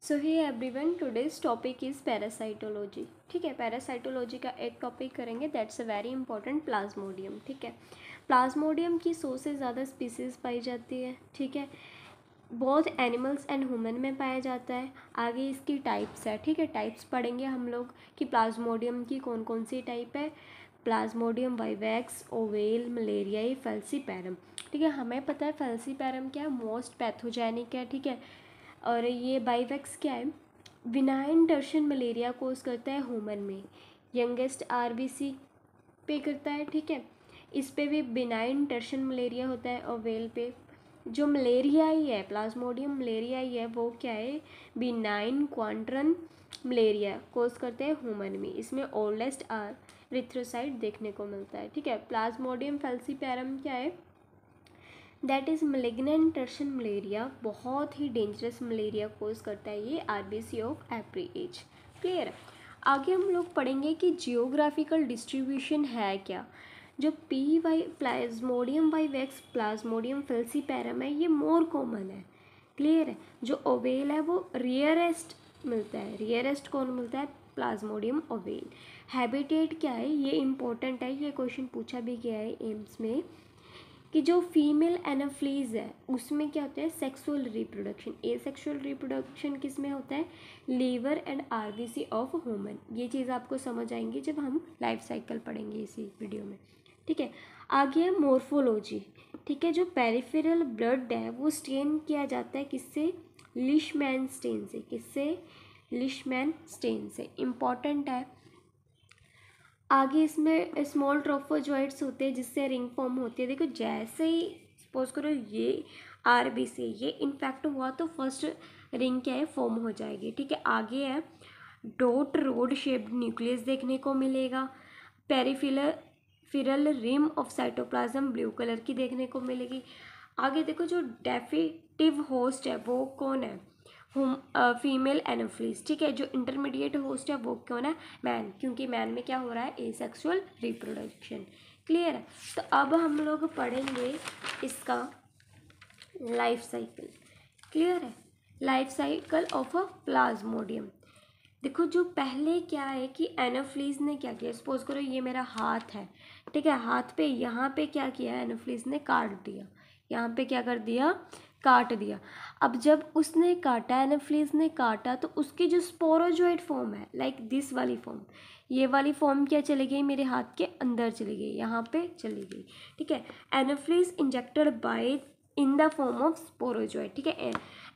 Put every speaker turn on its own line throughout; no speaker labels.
So hey everyone, today's topic is parasitology. ठीक है, parasitology का एक टॉपिक करेंगे that's a very important, plasmodium. ठीक है, प्लाज्मोडियम की 100 से ज़्यादा स्पीसीज़ पाई जाती है। ठीक है, बहुत एनिमल्स एंड ह्यूमन में पाया जाता है। आगे इसकी टाइप्स है। ठीक है, टाइप्स पढ़ेंगे हम लोग कि प्लाज्मोडियम की कौन कौन सी टाइप है। Plasmodium vivax, ovale, malariae, falciparum. ठीक है, हमें पता है फेल्सीपैरम क्या है, मोस्ट पैथोजेनिक है। ठीक है, और ये बाइवैक्स क्या है, विनाइन टर्शन मलेरिया कोज करता है ह्यूमन में। यंगेस्ट आरबीसी पे करता है। ठीक है, इस पे भी बिनाइन टर्शन मलेरिया होता है। और वेल पे जो मलेरिया ही है, प्लाज्मोडियम मलेरिया ही है, वो क्या है, बिनाइन क्वांटरन मलेरिया कोज करते हैं ह्यूमन में। इसमें ओल्डेस्ट रिथ्रोसाइट देखने को मिलता है। ठीक है, प्लाज्मोडियम फेल्सीपैरम क्या है, that is malignant tertian malaria, बहुत ही डेंजरस मलेरिया कोज करता है ये RBC of every age. Clear. आगे हम लोग पढ़ेंगे कि जियोग्राफिकल डिस्ट्रीब्यूशन है क्या। जो P Y plasmodium vivax, plasmodium falciparum है, ये मोर कॉमन है। क्लियर है। जो ओवेल है वो रियरेस्ट मिलता है। रियरेस्ट कौन मिलता है, प्लाज्मोडियम ओवेल। हैबिटेट क्या है, ये इंपॉर्टेंट है, ये क्वेश्चन पूछा भी गया है एम्स में, कि जो फीमेल एनाफ्लीज है उसमें क्या होता है, sexual reproduction. Asexual reproduction किस में होता है, liver and RBC of human. ये चीज़ आपको समझ आएंगी जब हम लाइफ साइकिल पढ़ेंगे इसी वीडियो में। ठीक है, आगे है मोर्फोलॉजी। ठीक है, जो पेरिफेरल ब्लड है वो स्टेन किया जाता है किससे, लिशमैन स्टेन से। किससे, लिशमैन स्टेन से। इम्पॉर्टेंट है। आगे इसमें स्मॉल ट्रोफोजॉइट्स होते हैं जिससे रिंग फॉर्म होती है। देखो, जैसे ही सपोज करो ये आरबीसी ये इन्फेक्ट हुआ तो फर्स्ट रिंग क्या है, फॉर्म हो जाएगी। ठीक है, आगे है डॉट रोड शेप्ड न्यूक्लियस देखने को मिलेगा। Peripheral rim of cytoplasm blue colour की देखने को मिलेगी। आगे देखो, जो डेफिटिव होस्ट है वो कौन है, फीमेल एनोफ्लीज। ठीक है, जो इंटरमीडिएट होस्ट है वो कौन है, मैन, क्योंकि मैन में क्या हो रहा है, एसेक्सुअल रिप्रोडक्शन। क्लियर है। तो अब हम लोग पढ़ेंगे इसका लाइफ साइकिल। क्लियर है, life cycle of a Plasmodium. देखो, जो पहले क्या है कि एनोफ्लीज ने क्या किया, सपोज करो ये मेरा हाथ है। ठीक है, हाथ पे यहाँ पे क्या किया, एनोफ्लीज ने काट दिया। यहाँ पे क्या कर दिया, काट दिया। अब जब उसने काटा, एनोफ्लीज ने काटा, तो उसकी जो स्पोरोजोइड फॉर्म है, लाइक दिस वाली फॉर्म, ये वाली फॉर्म क्या चली गई, मेरे हाथ के अंदर चली गई, यहाँ पे चली गई। ठीक है, anopheles injected by in the form of sporozoite. ठीक है,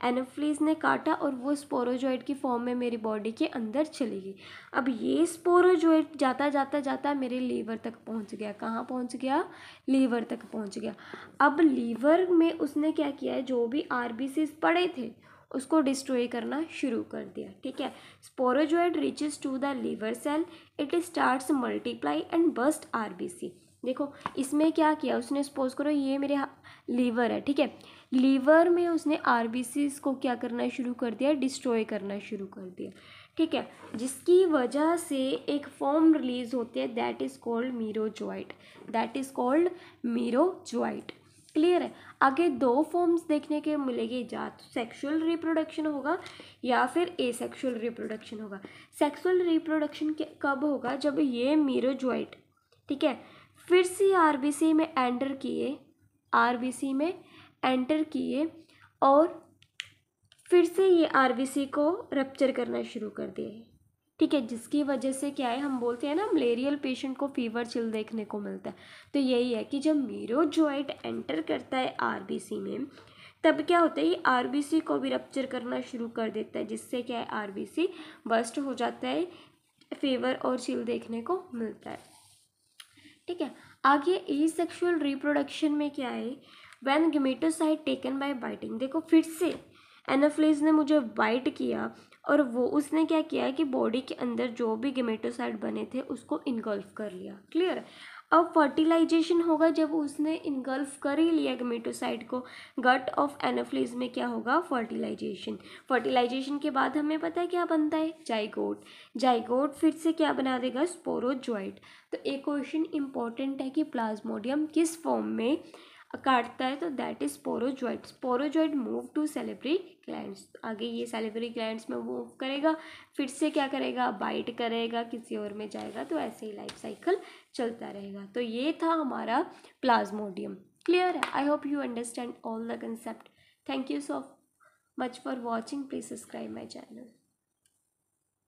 एनोफ्लीज ने काटा और वो स्पोरोजोइड की फॉर्म में मेरी बॉडी के अंदर चली गई। अब ये स्पोरोजोइड जाता जाता जाता मेरे लीवर तक पहुंच गया। कहाँ पहुंच गया, लीवर तक पहुंच गया। अब लीवर में उसने क्या किया है, जो भी आरबीसीज पड़े थे उसको डिस्ट्रॉय करना शुरू कर दिया। ठीक है, sporozoite reaches to the liver cell, it starts multiply and burst RBC. देखो, इसमें क्या किया उसने, सपोज करो ये मेरे लीवर है। ठीक है, लीवर में उसने आरबीसीज को क्या करना शुरू कर दिया, डिस्ट्रॉय करना शुरू कर दिया। ठीक है, जिसकी वजह से एक फॉर्म रिलीज होती है, that is called merozoite. That is called merozoite. Clear है। आगे दो फॉर्म्स देखने के मिलेगी, या तो सेक्सुअल रिप्रोडक्शन होगा या फिर एसेक्सुअल रिप्रोडक्शन होगा। सेक्सुअल रिप्रोडक्शन कब होगा, जब ये मीरोजोइट, ठीक है, फिर से आरबीसी में एंटर किए, आरबीसी में एंटर किए और फिर से ये आरबीसी को रप्चर करना शुरू कर दिए। ठीक है, जिसकी वजह से क्या है, हम बोलते हैं ना मलेरियल पेशेंट को फीवर चिल देखने को मिलता है। तो यही है कि जब मीरोजोइट एंटर करता है आरबीसी में, तब क्या होता है, ये आरबीसी को भी रप्चर करना शुरू कर देता है, जिससे क्या है, आरबीसी बस्ट हो जाता है, फीवर और चिल देखने को मिलता है। ठीक है, आगे एसेक्सुअल रिप्रोडक्शन में क्या है, when gametocyte taken by biting. देखो, फिर से एनाफ्लीज ने मुझे बाइट किया और वो उसने क्या किया कि बॉडी के अंदर जो भी गेमेटोसाइट बने थे उसको इनगल्फ कर लिया। क्लियर। अब फर्टिलाइजेशन होगा, जब उसने इनगल्फ कर ही लिया गेमेटोसाइट को, गट ऑफ एनाफ्लीज में क्या होगा, फर्टिलाइजेशन। फर्टिलाइजेशन के बाद हमें पता है क्या बनता है, जाइगोट। जाइगोट फिर से क्या बना देगा, स्पोरोजोइट। तो एक क्वेश्चन इंपॉर्टेंट है कि प्लाज्मोडियम किस फॉर्म में काटता है तो that is sporozoite. Sporozoite move to salivary glands, आगे ये सैलिवरी ग्लैंड्स में मूव करेगा, फिर से क्या करेगा, बाइट करेगा, किसी और में जाएगा, तो ऐसे ही लाइफ साइकिल चलता रहेगा। तो ये था हमारा प्लाज्मोडियम। क्लियर है? I hope you understand all the concept. Thank you so much for watching. Please subscribe my channel.